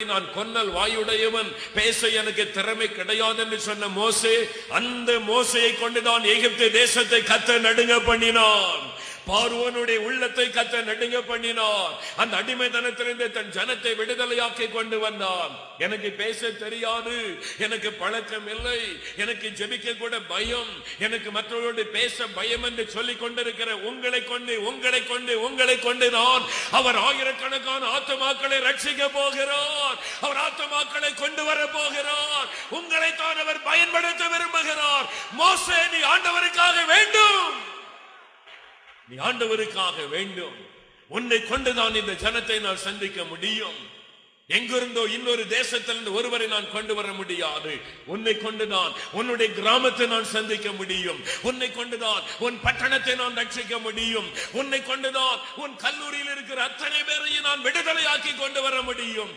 நான் கொன்னல் வாயுடையவன், பேச எனக்கு திறமை கிடையாது என்று சொன்ன மோசே, அந்த மோசையை கொண்டுதான் எகிப்து தேசத்தை கர்த்தர் நடுங்க பண்ணினான். பார்வோனுடைய உள்ளத்தை கர்த்தர் நடுங்க பண்ணினார். அந்த அடிமைத்தனத்திலிருந்து தன் ஜனத்தை விடுதலையாக்கி கொண்டு வந்தார். எனக்கு பேச தெரியாது, எனக்கு பழக்கம் இல்லை, எனக்கு ஜெபிக்க கூட பயம், எனக்கு மற்றவர்களோடு பேச பயம் என்று சொல்லிக் கொண்டிருக்கிற உங்களை கொண்டு நான் அவர் ஆயிரக்கணக்கான ஆத்துமாக்களை ரட்சிக்க போகிறார். அவர் ஆத்துமாக்களை கொண்டு வர போகிறார். உங்களை தான் அவர் பயன்படுத்த விரும்புகிறார். மோசே, நீ ஆண்டவருக்காக வேண்டும், நீ ஆண்டவருக்காக வேண்டும். உன்னை கொண்டுதான் இந்த ஜனத்தை நான் சந்திக்க முடியும். எங்கிருந்தோ இன்னொரு தேசத்திலிருந்து ஒருவரை நான் கொண்டு வர முடியாது. உன்னை கொண்டுதான் உன்னுடைய கிராமத்தை நான் சந்திக்க முடியும். உன்னை கொண்டுதான் உன் பட்டணத்தை நான் ரட்சிக்க முடியும். உன்னை கொண்டுதான் உன் கல்லூரியில் இருக்கிற அத்தனை பேரையும் நான் விடுதலையாக்கி கொண்டு வர முடியும்.